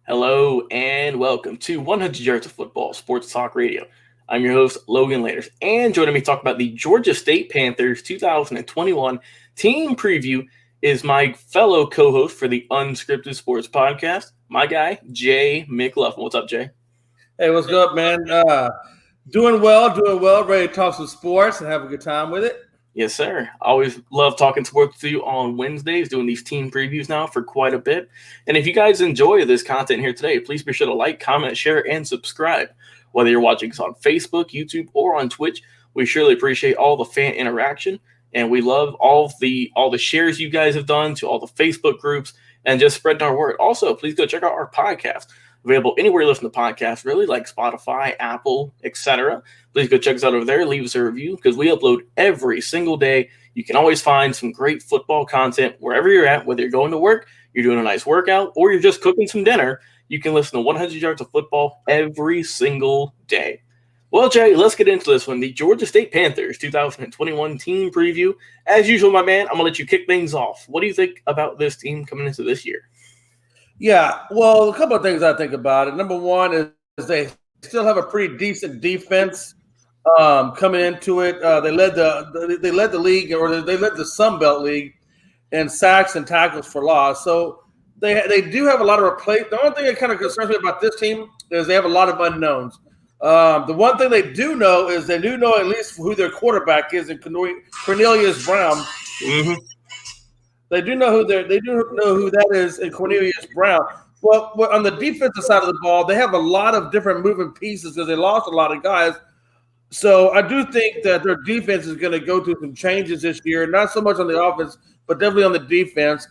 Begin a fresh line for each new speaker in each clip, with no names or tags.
Hello and welcome to 100 Yards of Football Sports Talk Radio. I'm your host, Logan Landers, and joining me to talk about the Georgia State Panthers 2021 team preview is my fellow co-host for the Unscripted Sports Podcast, my guy, Jay McLovin. What's up, Jay?
Hey, what's good, man? Doing well. Ready to talk some sports and have a good time with it.
Yes, sir. Always love talking sports with you on Wednesdays, doing these team previews now for quite a bit. And if you guys enjoy this content here today, please be sure to like, comment, share, and subscribe. Whether you're watching us on Facebook, YouTube, or on Twitch, we surely appreciate all the fan interaction. And we love all the shares you guys have done to all the Facebook groups and just spreading our word. Also, please go check out our podcast. Available anywhere you listen to podcasts, really, like Spotify, Apple, etc. Please go check us out over there. Leave us a review because we upload every single day. You can always find some great football content wherever you're at, whether you're going to work, you're doing a nice workout, or you're just cooking some dinner. You can listen to 100 Yards of Football every single day. Well, Jay, let's get into this one. The Georgia State Panthers 2021 team preview. As usual, my man, I'm going to let you kick things off. What do you think about this team coming into this year?
Yeah, well, a couple of things I think about it. Number one is they still have a pretty decent defense coming into it. They led the league, or they led the Sun Belt League in sacks and tackles for loss. So they do have a lot of replace. The only thing that kind of concerns me about this team is they have a lot of unknowns. The one thing they do know is they do know at least who their quarterback is in Cornelius Brown.
Mm-hmm.
They do know who that is in Cornelius Brown. Well, on the defensive side of the ball, they have a lot of different moving pieces because they lost a lot of guys. So I do think that their defense is going to go through some changes this year. Not so much on the offense, but definitely on the defense.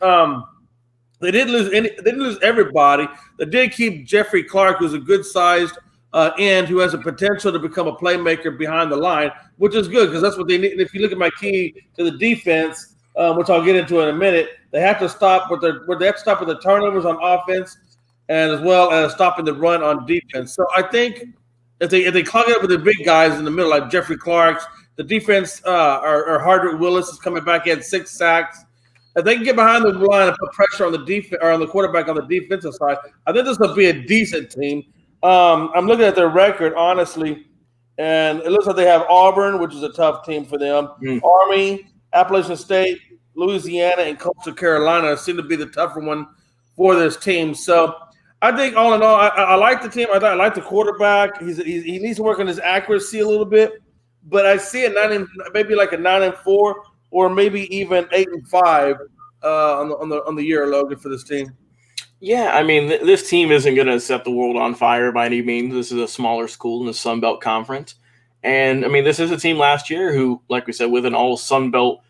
They didn't lose everybody. They did keep Jeffrey Clark, who's a good-sized end who has a potential to become a playmaker behind the line, which is good because that's what they need. And if you look at my key to the defense, which I'll get into in a minute, they have to stop with the turnovers on offense, and as well as stopping the run on defense. So I think if they clog it up with the big guys in the middle, like Jeffrey Clark, the defense or Hardwick Willis is coming back in 6 sacks. If they can get behind the line and put pressure on the defense or on the quarterback on the defensive side, I think this will be a decent team. I'm looking at their record honestly, and it looks like they have Auburn, which is a tough team for them. Army, Appalachian State, Louisiana, and Coastal Carolina seem to be the tougher one for this team. So I think all in all, I like the team. I like the quarterback. He needs to work on his accuracy a little bit, but I see it maybe like a 9-4 or maybe even 8-5 on the year, Logan, for this team.
Yeah, I mean, this team isn't going to set the world on fire by any means. This is a smaller school in the Sun Belt Conference. And, I mean, this is a team last year who, like we said, with an all Sun Belt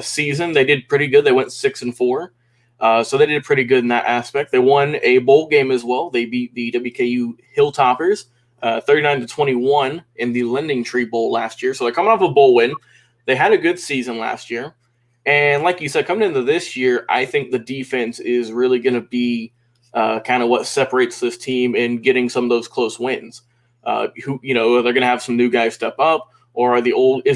season, they did pretty good. They went 6-4. So they did pretty good in that aspect. They won a bowl game as well. They beat the WKU Hilltoppers 39-21 in the Lending Tree Bowl last year. So they're coming off a bowl win. They had a good season last year. And like you said, coming into this year, I think the defense is really going to be kind of what separates this team in getting some of those close wins. They're going to have some new guys step up, or is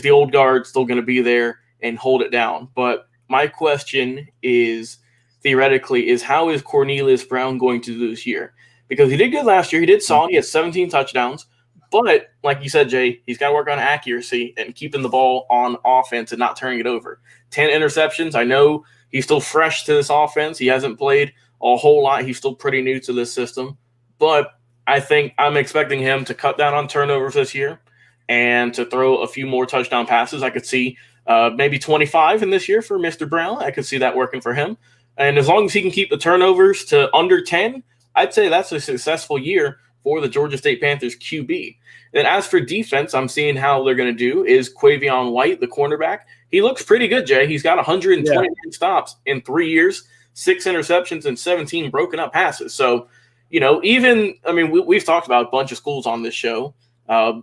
the old guard still going to be there and hold it down? But my question is, theoretically, is how is Cornelius Brown going to do this year? Because he did good last year. He did solid. He had 17 touchdowns. But like you said, Jay, he's got to work on accuracy and keeping the ball on offense and not turning it over. 10 interceptions. I know he's still fresh to this offense. He hasn't played a whole lot. He's still pretty new to this system. But I think I'm expecting him to cut down on turnovers this year and to throw a few more touchdown passes. I could see maybe 25 in this year for Mr. Brown. I could see that working for him. And as long as he can keep the turnovers to under 10, I'd say that's a successful year for the Georgia State Panthers QB. And as for defense, I'm seeing how they're going to do is Quavion White, the cornerback. He looks pretty good, Jay. He's got 129 stops in 3 years, 6 interceptions, and 17 broken up passes. So, we've talked about a bunch of schools on this show,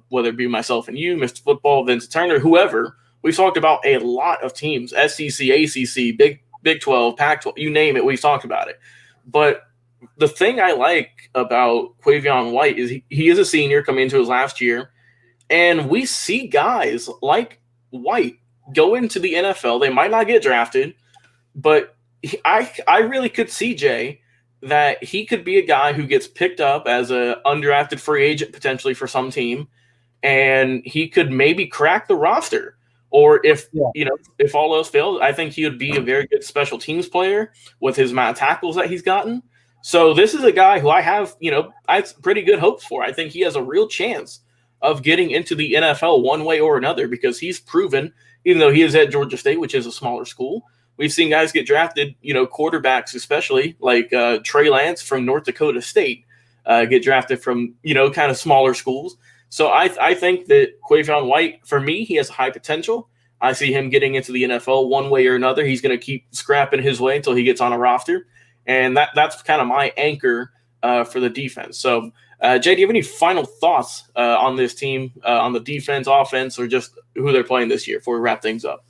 whether it be myself and you, Mr. Football, Vince Turner, whoever. We've talked about a lot of teams, SEC, ACC, Big 12, Pac-12, you name it, we've talked about it. But the thing I like about Quavion White is he is a senior coming into his last year, and we see guys like White go into the NFL. They might not get drafted, but I really could see, Jay, that he could be a guy who gets picked up as a undrafted free agent potentially for some team, and he could maybe crack the roster. Or if if all else fails, I think he would be a very good special teams player with his amount of tackles that he's gotten. So this is a guy who I have I have pretty good hopes for. I think he has a real chance of getting into the NFL one way or another because he's proven, even though he is at Georgia State, which is a smaller school, we've seen guys get drafted, quarterbacks especially, like Trey Lance from North Dakota State, get drafted from, kind of smaller schools. So I think that Quavion White, for me, he has high potential. I see him getting into the NFL one way or another. He's going to keep scrapping his way until he gets on a roster. And that's kind of my anchor for the defense. So, Jay, do you have any final thoughts on this team, on the defense, offense, or just who they're playing this year before we wrap things up?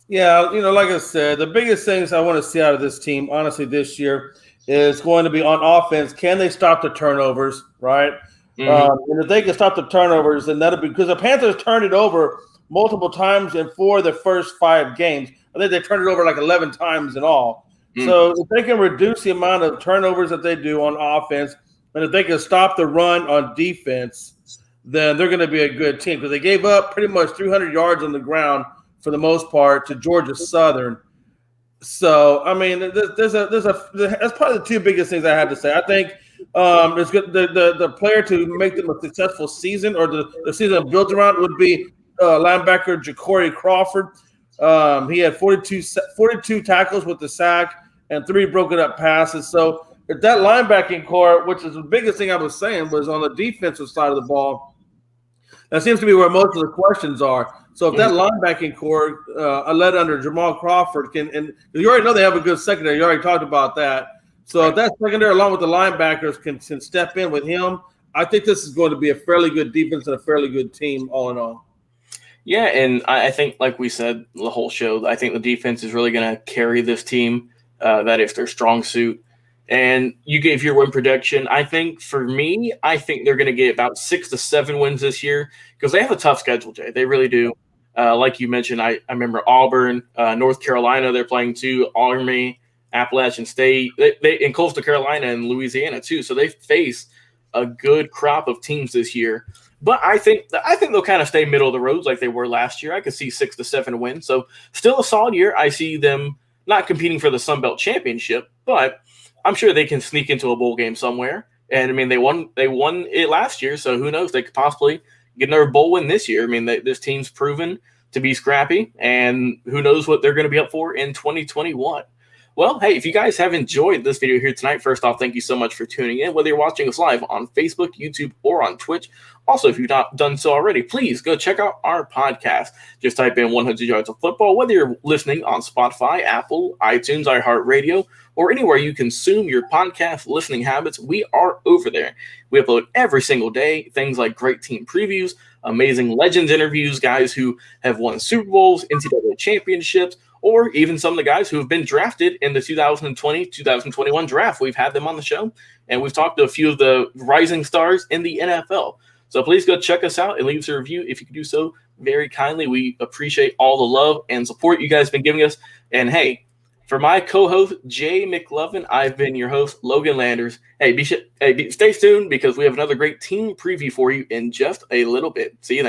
Yeah, like I said, the biggest things I want to see out of this team, honestly, this year is going to be on offense. Can they stop the turnovers, right? And if they can stop the turnovers, then that'll be – because the Panthers turned it over multiple times in 4 of the first 5 games. I think they turned it over like 11 times in all. So if they can reduce the amount of turnovers that they do on offense, and if they can stop the run on defense, then they're going to be a good team because they gave up pretty much 300 yards on the ground for the most part to Georgia Southern. So, I mean, that's probably the 2 biggest things I have to say. I think it's good the player to make them a successful season or the season built around would be linebacker Ja'Cory Crawford. He had 42 tackles with the sack and 3 broken up passes. So if that linebacking core, which is the biggest thing I was saying, was on the defensive side of the ball, that seems to be where most of the questions are. So if that linebacking core, led under Jamal Crawford, and you already know they have a good secondary. You already talked about that. So if that secondary, along with the linebackers, can step in with him, I think this is going to be a fairly good defense and a fairly good team all in all.
Yeah, and I think, like we said the whole show, I think the defense is really going to carry this team. That is their strong suit. And you gave your win prediction. I think for me, I think they're going to get about 6 to 7 wins this year because they have a tough schedule, Jay. They really do. Like you mentioned, I remember Auburn, North Carolina, they're playing too, Army, Appalachian State, they in Coastal Carolina and Louisiana too. So they face a good crop of teams this year. But I think they'll kind of stay middle of the road like they were last year. I could see 6 to 7 wins. So still a solid year. I see them not competing for the Sun Belt Championship, but I'm sure they can sneak into a bowl game somewhere. And I mean, they won it last year, so who knows? They could possibly get another bowl win this year. I mean, this team's proven to be scrappy, and who knows what they're going to be up for in 2021. Well, hey, if you guys have enjoyed this video here tonight, first off, thank you so much for tuning in, whether you're watching us live on Facebook, YouTube, or on Twitch. Also, if you've not done so already, please go check out our podcast. Just type in 100 Yards of Football, whether you're listening on Spotify, Apple, iTunes, iHeartRadio, or anywhere you consume your podcast listening habits, we are over there. We upload every single day, things like great team previews, amazing legends interviews, guys who have won Super Bowls, NCAA championships, or even some of the guys who have been drafted in the 2020-2021 draft. We've had them on the show, and we've talked to a few of the rising stars in the NFL. So please go check us out and leave us a review if you could do so very kindly. We appreciate all the love and support you guys have been giving us. And hey, for my co-host, Jay McLovin, I've been your host, Logan Landers. Hey, stay tuned because we have another great team preview for you in just a little bit. See you then.